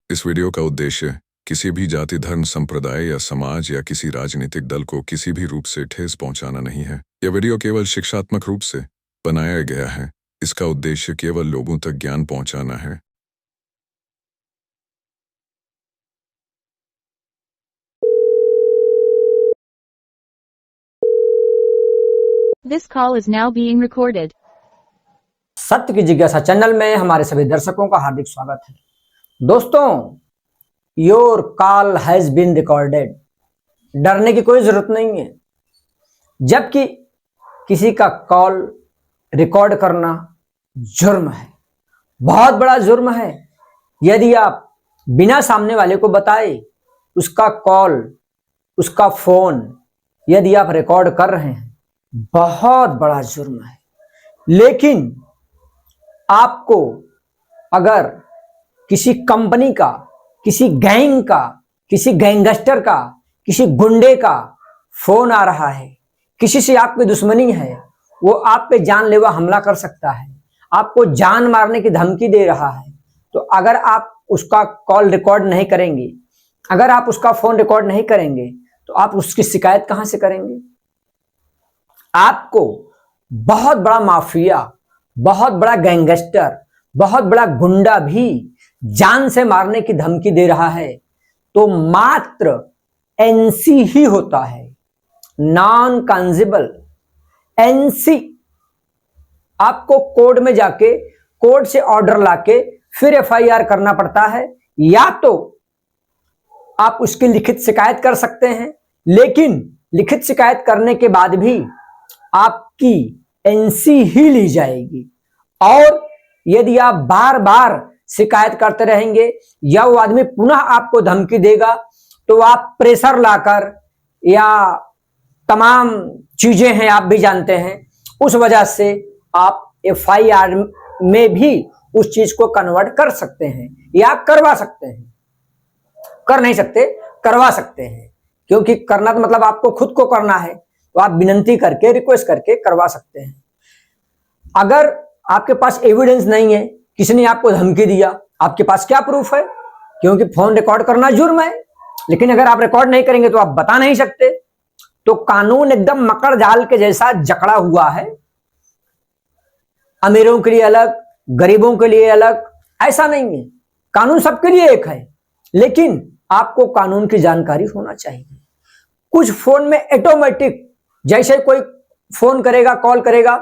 इस वीडियो का उद्देश्य किसी भी जाति, धर्म, संप्रदाय या समाज या किसी राजनीतिक दल को किसी भी रूप से ठेस पहुंचाना नहीं है। यह वीडियो केवल शिक्षात्मक रूप से बनाया गया है। इसका उद्देश्य केवल लोगों तक ज्ञान पहुंचाना है। This call is now being recorded. सत्य की जिज्ञासा चैनल में हमारे सभी दर्शकों का हार्दिक स्वागत है। दोस्तों, your call has been recorded. डरने की कोई जरूरत नहीं है, जबकि किसी का कॉल रिकॉर्ड करना जुर्म है, बहुत बड़ा जुर्म है। यदि आप बिना सामने वाले को बताए उसका कॉल, उसका फोन यदि आप रिकॉर्ड कर रहे हैं, बहुत बड़ा जुर्म है। लेकिन आपको अगर किसी कंपनी का, किसी गैंग का, किसी गैंगस्टर का, किसी गुंडे का फोन आ रहा है, किसी से आपकी दुश्मनी है, वो आप पे जानलेवा हमला कर सकता है, आपको जान मारने की धमकी दे रहा है, तो अगर आप उसका कॉल रिकॉर्ड नहीं करेंगे, अगर आप उसका फोन रिकॉर्ड नहीं करेंगे, तो आप उसकी शिकायत कहां से करेंगे? आपको बहुत बड़ा माफिया, बहुत बड़ा गैंगस्टर, बहुत बड़ा गुंडा भी जान से मारने की धमकी दे रहा है, तो मात्र एनसी ही होता है, नॉन कांजिबल एनसी। आपको कोर्ट में जाके कोर्ट से ऑर्डर लाके फिर एफआईआर करना पड़ता है, या तो आप उसकी लिखित शिकायत कर सकते हैं, लेकिन लिखित शिकायत करने के बाद भी आपकी एनसी ही ली जाएगी। और यदि आप बार बार शिकायत करते रहेंगे या वो आदमी पुनः आपको धमकी देगा, तो आप प्रेशर लाकर या तमाम चीजें हैं आप भी जानते हैं, उस वजह से आप एफआईआर में भी उस चीज को कन्वर्ट कर सकते हैं या करवा सकते हैं। कर नहीं सकते, करवा सकते हैं, क्योंकि करना तो मतलब आपको खुद को करना है, तो आप विनती करके, रिक्वेस्ट करके करवा सकते हैं। अगर आपके पास एविडेंस नहीं है, किसी ने आपको धमकी दिया, आपके पास क्या प्रूफ है? क्योंकि फोन रिकॉर्ड करना जुर्म है, लेकिन अगर आप रिकॉर्ड नहीं करेंगे तो आप बता नहीं सकते। तो कानून एकदम मकर जाल के जैसा जकड़ा हुआ है, अमीरों के लिए अलग, गरीबों के लिए अलग, ऐसा नहीं है। कानून सबके लिए एक है, लेकिन आपको कानून की जानकारी होना चाहिए। कुछ फोन में ऑटोमेटिक, जैसे कोई फोन करेगा, कॉल करेगा,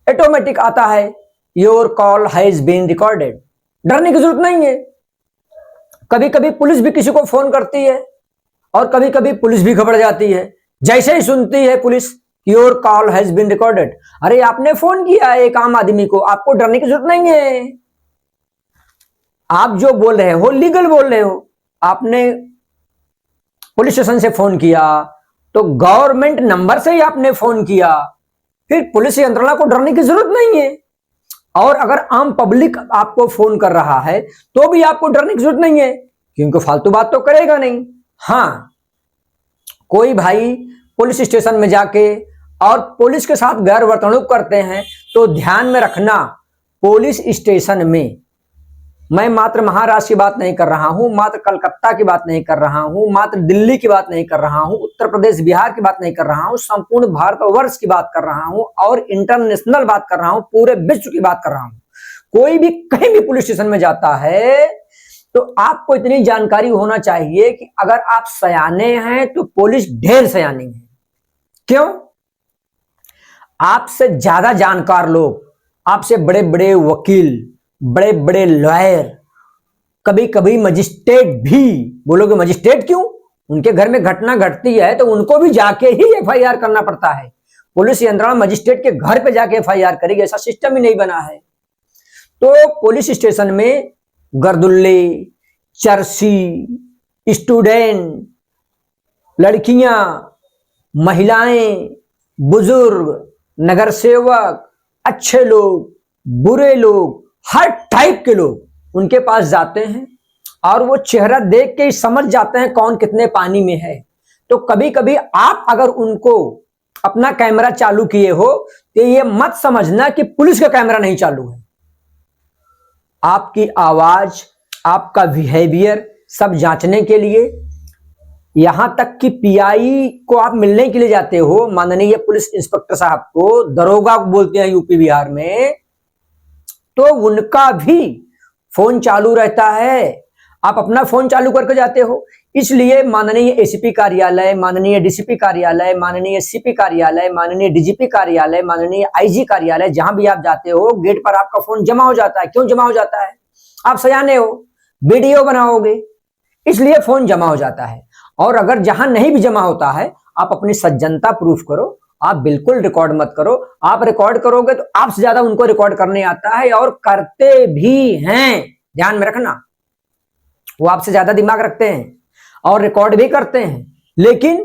ऑटोमेटिक आता है your call has been recorded. डरने की जरूरत नहीं है। कभी कभी पुलिस भी किसी को फोन करती है और कभी कभी पुलिस भी घबरा जाती है, जैसे ही सुनती है police your call has been recorded. अरे आपने फोन किया है एक आम आदमी को, आपको डरने की जरूरत नहीं है। आप जो बोल रहे हो लीगल बोल रहे हो। आपने पुलिस स्टेशन से फोन किया तो गवर्नमेंट नंबर से ही आपने फोन किया, फिर पुलिस यंत्रणा को डरने की जरूरत नहीं है। और अगर आम पब्लिक आपको फोन कर रहा है तो भी आपको डरने की जरूरत नहीं है, क्योंकि फालतू बात तो करेगा नहीं। हाँ, कोई भाई पुलिस स्टेशन में जाके और पुलिस के साथ गैर वर्तणूक करते हैं, तो ध्यान में रखना, पुलिस स्टेशन में, मैं मात्र महाराष्ट्र की बात नहीं कर रहा हूं, मात्र कलकत्ता की बात नहीं कर रहा हूं, मात्र दिल्ली की बात नहीं कर रहा हूं, उत्तर प्रदेश बिहार की बात नहीं कर रहा हूं, संपूर्ण भारतवर्ष की बात कर रहा हूं और इंटरनेशनल बात कर रहा हूं, पूरे विश्व की बात कर रहा हूं। कोई भी कहीं भी पुलिस स्टेशन में जाता है तो आपको इतनी जानकारी होना चाहिए कि अगर आप सयाने हैं तो पुलिस ढेर सयानी है। क्यों? आपसे ज्यादा जानकार लोग, आपसे बड़े बड़े वकील, बड़े बड़े लॉयर, कभी कभी मजिस्ट्रेट भी। बोलोगे मजिस्ट्रेट क्यों? उनके घर में घटना घटती है तो उनको भी जाके ही एफआईआर करना पड़ता है। पुलिस यंत्रणा मजिस्ट्रेट के घर पे जाके एफआईआर करेगी, ऐसा सिस्टम ही नहीं बना है। तो पुलिस स्टेशन में गर्दुल्ले, चरसी, स्टूडेंट, लड़कियां, महिलाएं, बुजुर्ग, नगर सेवक, अच्छे लोग, बुरे लोग, हर टाइप के लोग उनके पास जाते हैं और वो चेहरा देख के ही समझ जाते हैं कौन कितने पानी में है। तो कभी कभी आप अगर उनको अपना कैमरा चालू किए हो तो ये मत समझना कि पुलिस का कैमरा नहीं चालू है। आपकी आवाज आपका बिहेवियर सब जांचने के लिए, यहां तक कि पीआई को आप मिलने के लिए जाते हो, माननीय पुलिस इंस्पेक्टर साहब को, दरोगा को बोलते हैं यूपी बिहार में, तो उनका भी फोन चालू रहता है। आप अपना फोन चालू करके जाते हो। इसलिए माननीय एसीपी कार्यालय, माननीय डीसीपी कार्यालय, माननीय सीपी कार्यालय, माननीय डीजीपी कार्यालय, माननीय आईजी कार्यालय, जहां भी आप जाते हो गेट पर आपका फोन जमा हो जाता है। क्यों जमा हो जाता है? आप सयाने हो, वीडियो बनाओगे, इसलिए फोन जमा हो जाता है। और अगर जहां नहीं भी जमा होता है, आप अपनी सज्जनता प्रूफ करो, आप बिल्कुल रिकॉर्ड मत करो। आप रिकॉर्ड करोगे तो आपसे ज्यादा उनको रिकॉर्ड करने आता है, और करते भी हैं, ध्यान में रखना। वो आपसे ज्यादा दिमाग रखते हैं और रिकॉर्ड भी करते हैं, लेकिन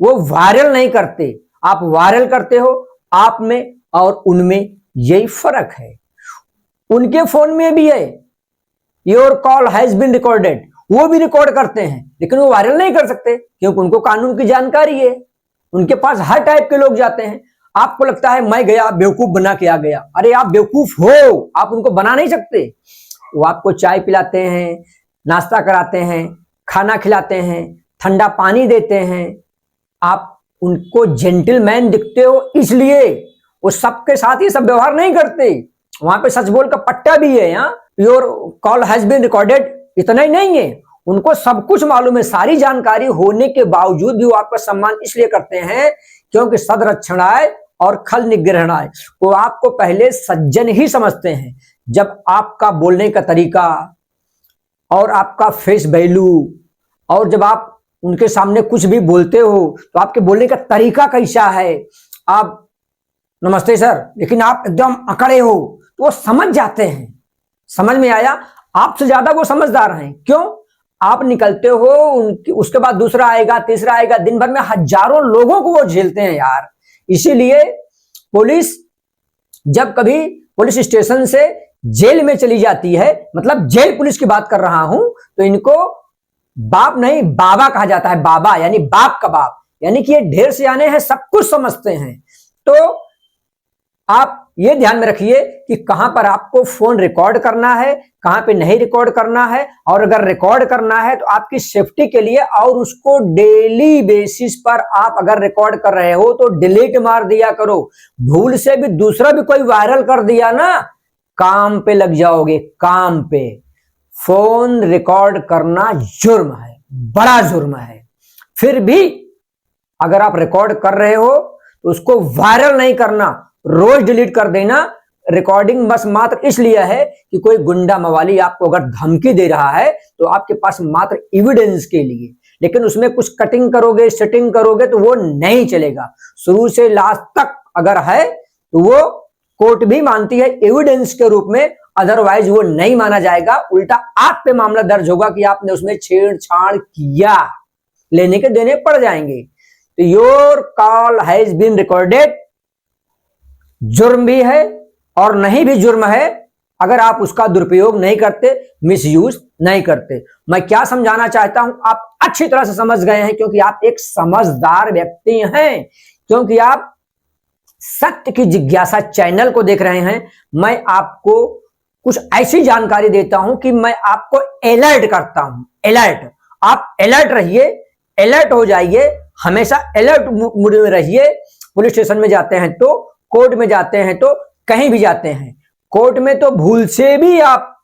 वो वायरल नहीं करते। आप वायरल करते हो, आप में और उनमें यही फर्क है। उनके फोन में भी है your call has been recorded, वो भी रिकॉर्ड करते हैं, लेकिन वो वायरल नहीं कर सकते क्योंकि उनको कानून की जानकारी है। उनके पास हर टाइप के लोग जाते हैं। आपको लगता है मैं गया बेवकूफ बना के आ गया, अरे आप बेवकूफ हो, आप उनको बना नहीं सकते। वो आपको चाय पिलाते हैं, नाश्ता कराते हैं, खाना खिलाते हैं, ठंडा पानी देते हैं, आप उनको जेंटलमैन दिखते हो, इसलिए वो सबके साथ ये सब व्यवहार नहीं करते। वहां पे सच बोल का पट्टा भी है, यहाँ your call has been recorded, इतना ही नहीं है, उनको सब कुछ मालूम है। सारी जानकारी होने के बावजूद भी वो आपका सम्मान इसलिए करते हैं क्योंकि सदरक्षणाय और खल निग्रहणाय, वो आपको पहले सज्जन ही समझते हैं। जब आपका बोलने का तरीका और आपका फेस वैल्यू, और जब आप उनके सामने कुछ भी बोलते हो तो आपके बोलने का तरीका कैसा है, आप नमस्ते सर, लेकिन आप एकदम अकड़े हो, तो वो समझ जाते हैं। समझ में आया? आपसे ज्यादा वो समझदार हैं। क्यों? आप निकलते हो, उसके बाद दूसरा आएगा, तीसरा आएगा, दिन भर में हजारों लोगों को वो झेलते हैं यार। इसीलिए पुलिस जब कभी पुलिस स्टेशन से जेल में चली जाती है, मतलब जेल पुलिस की बात कर रहा हूं, तो इनको बाप नहीं बाबा कहा जाता है। बाबा यानी बाप का बाप, यानी कि ये ढेर से आने हैं, सब कुछ समझते हैं। तो आप ये ध्यान में रखिए कि कहां पर आपको फोन रिकॉर्ड करना है, कहां पे नहीं रिकॉर्ड करना है, और अगर रिकॉर्ड करना है तो आपकी सेफ्टी के लिए, और उसको डेली बेसिस पर आप अगर रिकॉर्ड कर रहे हो तो डिलीट मार दिया करो। भूल से भी दूसरा भी कोई वायरल कर दिया ना, काम पे लग जाओगे, काम पे। फोन रिकॉर्ड करना जुर्म है, बड़ा जुर्म है। फिर भी अगर आप रिकॉर्ड कर रहे हो तो उसको वायरल नहीं करना, रोज डिलीट कर देना। रिकॉर्डिंग बस मात्र इसलिए है कि कोई गुंडा मवाली आपको अगर धमकी दे रहा है तो आपके पास मात्र एविडेंस के लिए, लेकिन उसमें कुछ कटिंग करोगे, सेटिंग करोगे तो वो नहीं चलेगा। शुरू से लास्ट तक अगर है तो वो कोर्ट भी मानती है एविडेंस के रूप में, अदरवाइज वो नहीं माना जाएगा। उल्टा आप पे मामला दर्ज होगा कि आपने उसमें छेड़छाड़ किया, लेने के देने पड़ जाएंगे। तो your call has been recorded जुर्म भी है और नहीं भी जुर्म है अगर आप उसका दुरुपयोग नहीं करते, मिसयूज नहीं करते। मैं क्या समझाना चाहता हूं आप अच्छी तरह से समझ गए हैं, क्योंकि आप एक समझदार व्यक्ति हैं, क्योंकि आप सत्य की जिज्ञासा चैनल को देख रहे हैं। मैं आपको कुछ ऐसी जानकारी देता हूं कि मैं आपको अलर्ट करता हूं। अलर्ट, आप अलर्ट रहिए, अलर्ट हो जाइए, हमेशा अलर्ट मूड में रहिए। पुलिस स्टेशन में जाते हैं तो, कोर्ट में जाते हैं तो, कहीं भी जाते हैं, कोर्ट में तो भूल से भी आप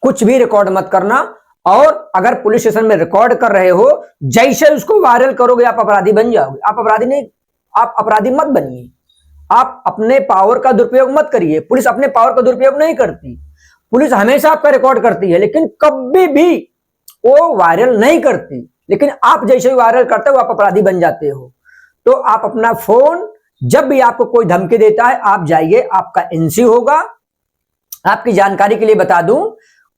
कुछ भी रिकॉर्ड मत करना। और अगर पुलिस स्टेशन में रिकॉर्ड कर रहे हो, जैसे उसको वायरल करोगे आप अपराधी बन जाओगे। आप अपराधी नहीं, आप अपराधी मत बनिए। आप अपने पावर का दुरुपयोग मत करिए। पुलिस अपने पावर का दुरुपयोग नहीं करती, पुलिस हमेशा आपका रिकॉर्ड करती है, लेकिन कभी भी वो वायरल नहीं करती। लेकिन आप जैसे वायरल करते हो आप अपराधी बन जाते हो। तो आप अपना फोन, जब भी आपको कोई धमकी देता है आप जाइए, आपका एनसी होगा। आपकी जानकारी के लिए बता दूं,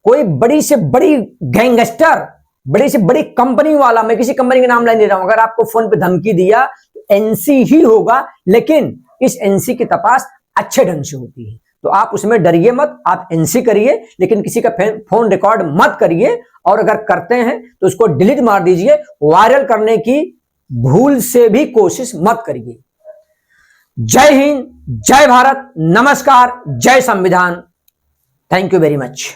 कोई बड़ी से बड़ी गैंगस्टर, बड़ी से बड़ी कंपनी वाला, मैं किसी कंपनी का नाम नहीं ले रहा हूं, अगर आपको फोन पे धमकी दिया तो एनसी ही होगा, लेकिन इस एनसी की तपास अच्छे ढंग से होती है। तो आप उसमें डरिए मत, आप एनसी करिए, लेकिन किसी का फोन रिकॉर्ड मत करिए। और अगर करते हैं तो उसको डिलीट मार दीजिए, वायरल करने की भूल से भी कोशिश मत करिए। जय हिंद, जय भारत, नमस्कार, जय संविधान। Thank you very much.